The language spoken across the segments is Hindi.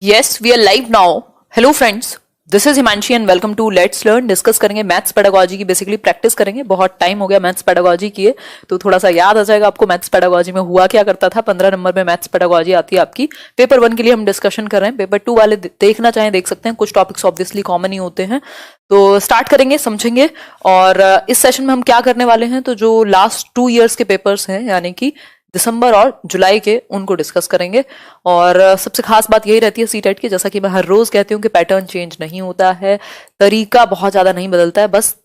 Yes, we are live now. Hello friends, this is Himanshi and welcome to let's learn. Discuss करेंगे मैथ्स पेडागोजी की, बेसिकली प्रैक्टिस करेंगे। बहुत टाइम हो गया मैथ्स पेडागोजी किए, तो थोड़ा सा याद आ जाएगा आपको मैथ्स पेडागोजी में हुआ क्या करता था। 15 नंबर में मैथ्स पेडागोजी आती है आपकी। पेपर 1 के लिए हम डिस्कशन कर रहे हैं, पेपर 2 वाले देखना चाहें देख सकते हैं, कुछ टॉपिक्स ऑब्वियसली कॉमन ही होते हैं। तो स्टार्ट करेंगे, समझेंगे। और इस सेशन में हम क्या करने वाले हैं, तो जो लास्ट 2 ईयर्स के पेपर्स हैं यानी कि दिसंबर और जुलाई के, उनको डिस्कस करेंगे। और सबसे खास बात यही रहती है सीटेट की, जैसा कि मैं हर रोज कहती हूँ कि पैटर्न चेंज नहीं होता है, तरीका बहुत ज्यादा नहीं बदलता है, बस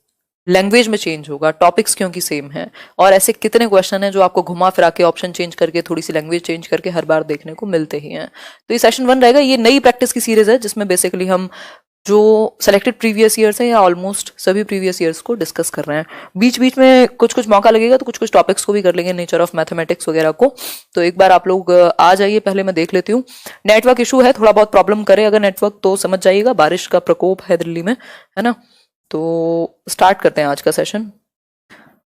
लैंग्वेज में चेंज होगा, टॉपिक्स क्योंकि सेम है। और ऐसे कितने क्वेश्चन हैं जो आपको घुमा फिरा के ऑप्शन चेंज करके थोड़ी सी लैंग्वेज चेंज करके हर बार देखने को मिलते ही हैं। तो ये सेशन 1 रहेगा। ये नई प्रैक्टिस की सीरीज है जिसमें बेसिकली हम जो सेलेक्टेड प्रीवियस ईयर्स हैं या ऑलमोस्ट सभी प्रीवियस ईयर्स को डिस्कस कर रहे हैं। बीच बीच में कुछ कुछ मौका लगेगा तो कुछ कुछ टॉपिक्स को भी कर लेंगे, नेचर ऑफ मैथमेटिक्स वगैरह को। तो एक बार आप लोग आ जाइए, पहले मैं देख लेती हूँ। नेटवर्क इशू है, थोड़ा बहुत प्रॉब्लम करे अगर नेटवर्क तो समझ जाइएगा, बारिश का प्रकोप है दिल्ली में, है ना। तो स्टार्ट करते हैं आज का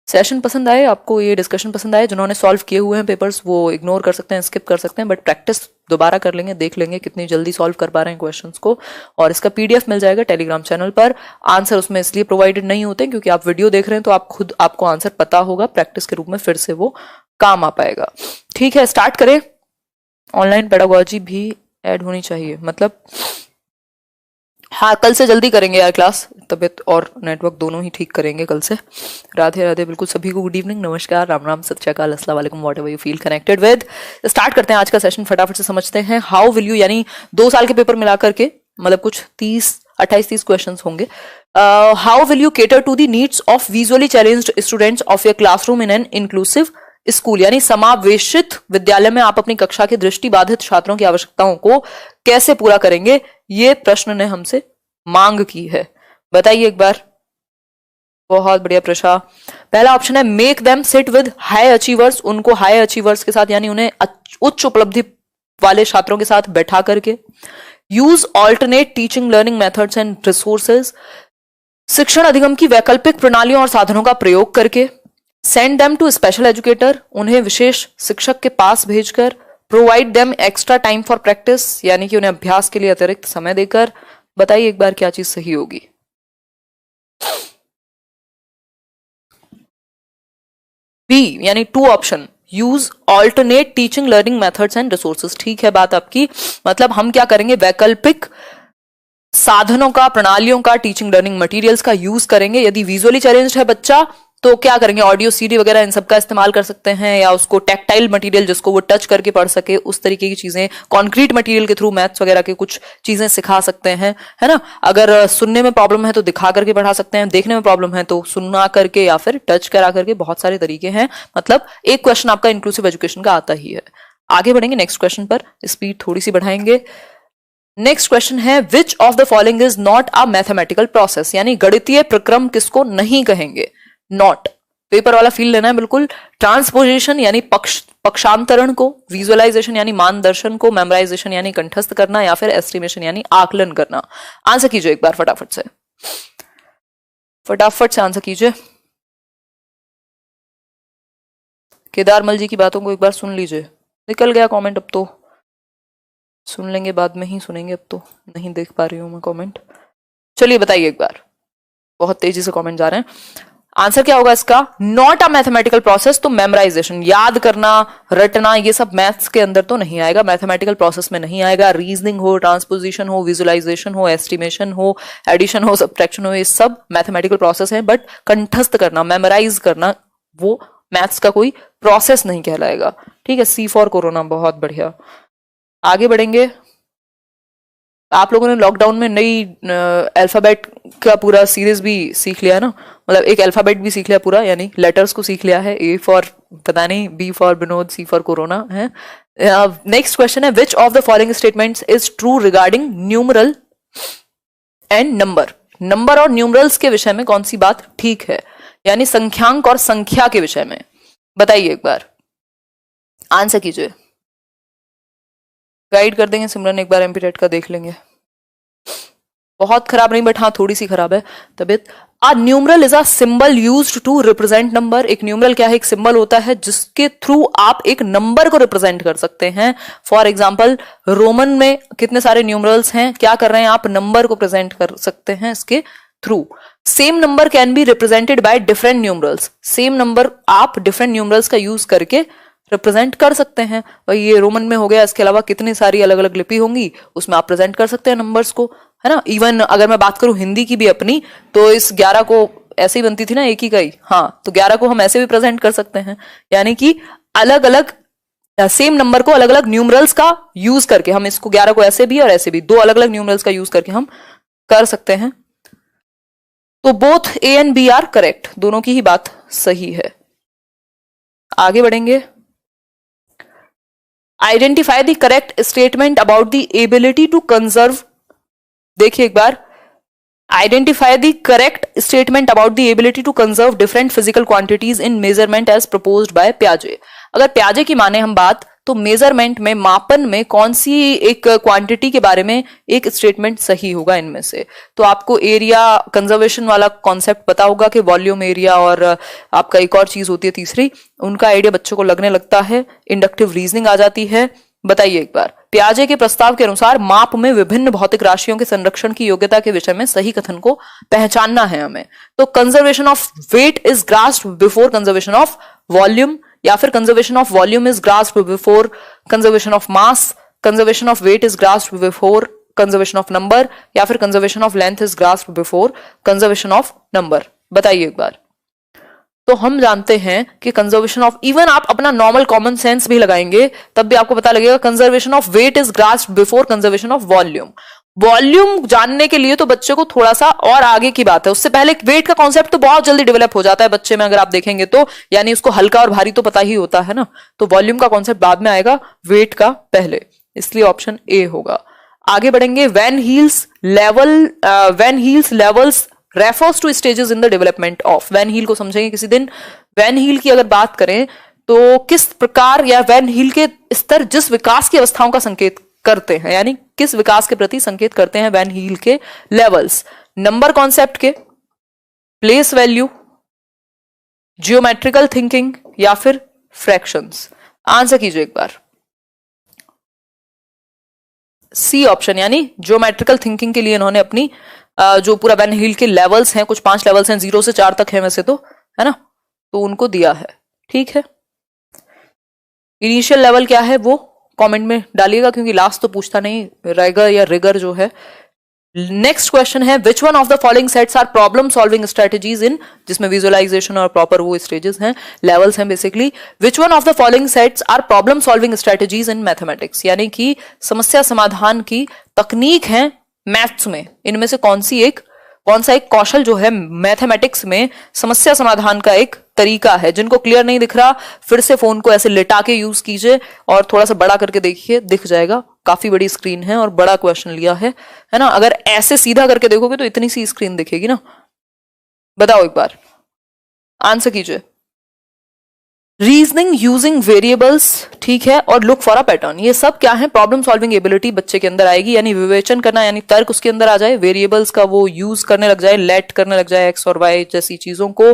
सेशन पसंद आए आपको, ये डिस्कशन पसंद आए, जिन्होंने सॉल्व किए हुए हैं पेपर्स वो इग्नोर कर सकते हैं, स्किप कर सकते हैं, बट प्रैक्टिस दोबारा कर लेंगे, देख लेंगे कितनी जल्दी सॉल्व कर पा रहे हैं क्वेश्चंस को। और इसका पीडीएफ मिल जाएगा टेलीग्राम चैनल पर। आंसर उसमें इसलिए प्रोवाइडेड नहीं होते क्योंकि आप वीडियो देख रहे हैं, तो आप खुद आपको आंसर पता होगा, प्रैक्टिस के रूप में फिर से वो काम आ पाएगा। ठीक है, स्टार्ट करें। ऑनलाइन पेडागोजी भी ऐड होनी चाहिए, मतलब हाँ, कल से जल्दी करेंगे यार क्लास, तबीयत और नेटवर्क दोनों ही ठीक करेंगे कल से। राधे राधे, बिल्कुल सभी को गुड इवनिंग, नमस्कार, राम राम, सत श्री अकाल, अस्सलाम वालेकुम, whatever you feel connected with. Start करते हैं आज का सेशन, फटाफट से समझते हैं। हाउ विल यू, यानी 2 साल के पेपर मिलाकर के, मतलब कुछ 28-30 क्वेश्चन होंगे। How will you cater to the needs of visually challenged students of your classroom in an inclusive school, यानी समावेशित विद्यालय में आप अपनी कक्षा के दृष्टिबाधित छात्रों की आवश्यकताओं को कैसे पूरा करेंगे, ये प्रश्न ने हमसे मांग की है। बताइए एक बार। बहुत बढ़िया प्रशा। पहला ऑप्शन है make them sit with high achievers, उनको हाई अचीवर्स के साथ यानी उन्हें उच्च उपलब्धि वाले छात्रों के साथ बैठा करके। Use alternate teaching learning methods and resources, शिक्षण अधिगम की वैकल्पिक प्रणालियों और साधनों का प्रयोग करके। Send them to special educator, उन्हें विशेष शिक्षक के पास भेजकर। Provide them extra time for practice, यानी कि उन्हें अभ्यास के लिए अतिरिक्त समय देकर। बताइए एक बार क्या चीज सही होगी। बी यानी 2 option, use alternate teaching learning methods and resources. ठीक है बात आपकी, मतलब हम क्या करेंगे, वैकल्पिक साधनों का, प्रणालियों का, टीचिंग लर्निंग मटेरियल्स का यूज करेंगे। यदि विजुअली चैलेंज्ड है बच्चा तो क्या करेंगे, ऑडियो सीडी वगैरह इन सब का इस्तेमाल कर सकते हैं, या उसको टैक्टाइल मटेरियल जिसको वो टच करके पढ़ सके, उस तरीके की चीजें, कॉन्क्रीट मटेरियल के थ्रू मैथ्स वगैरह के कुछ चीजें सिखा सकते हैं, है ना। अगर सुनने में प्रॉब्लम है तो दिखा करके पढ़ा सकते हैं, देखने में प्रॉब्लम है तो सुना करके या फिर टच करा करके, बहुत सारे तरीके हैं। मतलब एक क्वेश्चन आपका इंक्लूसिव एजुकेशन का आता ही है। आगे बढ़ेंगे नेक्स्ट क्वेश्चन पर, स्पीड थोड़ी सी बढ़ाएंगे। नेक्स्ट क्वेश्चन है which of the following is not a mathematical process, यानी गणितीय प्रक्रम किसको नहीं कहेंगे। नॉट, पेपर वाला फील लेना है बिल्कुल। ट्रांसपोजिशन यानी पक्षांतरण को, विजुअलाइजेशन यानी मानदर्शन को, मेमोराइजेशन यानी कंठस्थ करना, या फिर एस्टिमेशन यानी आकलन करना। आंसर कीजिए एक बार फटाफट से, फटाफट से आंसर कीजिए। केदारमल जी की बातों को एक बार सुन लीजिए। निकल गया कमेंट, अब तो सुन लेंगे, बाद में ही सुनेंगे, अब तो नहीं देख पा रही हूं मैं कमेंट। चलिए बताइए एक बार, बहुत तेजी से कमेंट जा रहे हैं। आंसर क्या होगा इसका, नॉट अ मैथमेटिकल प्रोसेस। तो मेमोराइजेशन, याद करना, रटना, ये सब मैथ्स के अंदर तो नहीं आएगा, मैथमेटिकल प्रोसेस में नहीं आएगा। रीजनिंग हो, ट्रांसपोजिशन हो, विजुअलाइजेशन हो, एस्टिमेशन हो, एडिशन हो, सब्ट्रैक्शन हो, ये सब मैथमेटिकल प्रोसेस है, बट कंठस्थ करना, मेमोराइज करना, वो मैथ्स का कोई प्रोसेस नहीं कहलाएगा। ठीक है, सी फॉर कोरोना, बहुत बढ़िया। आगे बढ़ेंगे। आप लोगों ने लॉकडाउन में नई अल्फाबेट का पूरा सीरीज भी सीख लिया है ना, मतलब एक अल्फाबेट भी सीख लिया पूरा, यानी लेटर्स को सीख लिया है। ए फॉर पता नहीं, B for Vinod, C for corona है। नेक्स्ट क्वेश्चन है which of the following statements is true regarding numeral and number. Number और न्यूमरल्स के विषय में कौन सी बात ठीक है, यानी संख्यांक और संख्या के विषय में। बताइए एक बार, आंसर कीजिए। गाइड कर देंगे सिमरन, एक बार एमपी टेट का देख लेंगे। बहुत खराब नहीं, बट हाँ थोड़ी सी खराब है तबीयत। A numeral is a symbol used to represent number। एक न्यूमरल क्या है? एक सिंबल होता है जिसके थ्रू आप एक नंबर को रिप्रेजेंट कर सकते हैं। फॉर एग्जाम्पल रोमन में कितने सारे न्यूमरल्स हैं, क्या कर रहे हैं आप? नंबर को प्रेजेंट कर सकते हैं इसके through. Same number can be represented by different numerals. Same number आप डिफरेंट न्यूमरल्स का यूज करके रिप्रेजेंट कर सकते हैं। और ये रोमन में हो गया, इसके अलावा कितनी सारी अलग अलग लिपि होंगी उसमें आप प्रेजेंट कर सकते हैं नंबर्स को, है ना। इवन अगर मैं बात करूं हिंदी की भी अपनी, तो इस 11 को ऐसे ही बनती थी ना, एक ही का ही, हाँ, तो 11 को हम ऐसे भी प्रेजेंट कर सकते हैं। यानी कि अलग अलग सेम नंबर को अलग अलग न्यूमरल्स का यूज करके हम इसको 11 को ऐसे भी और ऐसे भी, दो अलग अलग न्यूमरल्स का यूज करके हम कर सकते हैं। तो both A and B are correct, दोनों की ही बात सही है। आगे बढ़ेंगे। Identify the correct statement about the ability to conserve. देखिए एक बार, identify the correct statement about the ability to conserve different physical quantities in measurement as proposed by पियाजे। अगर पियाजे की माने हम बात, तो मेजरमेंट में, मापन में कौन सी एक क्वांटिटी के बारे में एक स्टेटमेंट सही होगा इनमें से? तो आपको एरिया कंजर्वेशन वाला कॉन्सेप्ट पता होगा कि वॉल्यूम, एरिया, और आपका एक और चीज होती है तीसरी, उनका आइडिया बच्चों को लगने लगता है, इंडक्टिव रीजनिंग आ जाती है। बताइए एक बार, पियाजे के प्रस्ताव के अनुसार माप में विभिन्न भौतिक राशियों के संरक्षण की योग्यता के विषय में सही कथन को पहचानना है हमें। तो conservation of weight is grasped before conservation of volume, या फिर conservation of volume is grasped before conservation of mass, conservation of weight is grasped before conservation of number, या फिर conservation of length is grasped before conservation of number. बताइए एक बार। तो हम जानते हैं कि कंजर्वेशन ऑफ, इवन आप अपना नॉर्मल कॉमन सेंस भी लगाएंगे तब भी आपको पता लगेगा conservation of weight is grasped before conservation of volume. Volume जानने के लिए तो बच्चे को थोड़ा सा और आगे की बात है, उससे पहले वेट का कॉन्सेप्ट तो बहुत जल्दी डेवलप हो जाता है बच्चे में, अगर आप देखेंगे तो, यानी उसको हल्का और भारी तो पता ही होता है ना। तो वॉल्यूम का कॉन्सेप्ट बाद में आएगा, वेट का पहले, इसलिए ऑप्शन ए होगा। आगे बढ़ेंगे। Van Hiele levels refers to stages in the development of. Van Hiele को समझेंगे किसी दिन। वैन हील की अगर बात करें तो किस प्रकार, या वैन हील के स्तर जिस विकास की अवस्थाओं का संकेत करते हैं, यानी किस विकास के प्रति संकेत करते हैं वैन हील के लेवल्स? नंबर कॉन्सेप्ट के, प्लेस वैल्यू, जियोमेट्रिकल थिंकिंग, या फिर फ्रैक्शंस? आंसर कीजिए एक बार। सी ऑप्शन, यानी ज्योमेट्रिकल थिंकिंग के लिए इन्होंने अपनी जो पूरा वैन हील के लेवल्स हैं, कुछ 5 लेवल्स हैं, 0 से 4 तक है वैसे तो, है ना, तो उनको दिया है। ठीक है, इनिशियल लेवल क्या है वो कमेंट में डालिएगा, क्योंकि लास्ट तो पूछता नहीं, रेगर या रिगर जो है। नेक्स्ट क्वेश्चन है, which one of the following sets are problem solving strategies in, जिसमें विजुअलाइजेशन और प्रॉपर वो स्टेजेस हैं, लेवल्स हैं basically. Which one of the following sets are problem solving strategies in mathematics, यानी कि समस्या समाधान की तकनीक है मैथ्स में। इनमें से कौन सा एक कौशल जो है मैथमेटिक्स में समस्या समाधान का एक तरीका है? जिनको क्लियर नहीं दिख रहा, फिर से फोन को ऐसे लिटा के यूज कीजिए और थोड़ा सा बड़ा करके देखिए, दिख जाएगा। काफी बड़ी स्क्रीन है और बड़ा क्वेश्चन लिया है ना। अगर ऐसे सीधा करके देखोगे तो इतनी सी स्क्रीन दिखेगी ना। बताओ एक बार, आंसर कीजिए। रीजनिंग यूजिंग वेरिएबल्स, ठीक है, और लुक फॉर अ पैटर्न, ये सब क्या है? प्रॉब्लम सॉल्विंग एबिलिटी बच्चे के अंदर आएगी, यानी विवेचन करना, यानी तर्क उसके अंदर आ जाए, वेरिएबल्स का वो यूज करने लग जाए, लेट करने लग जाए, एक्स और वाई जैसी चीजों को,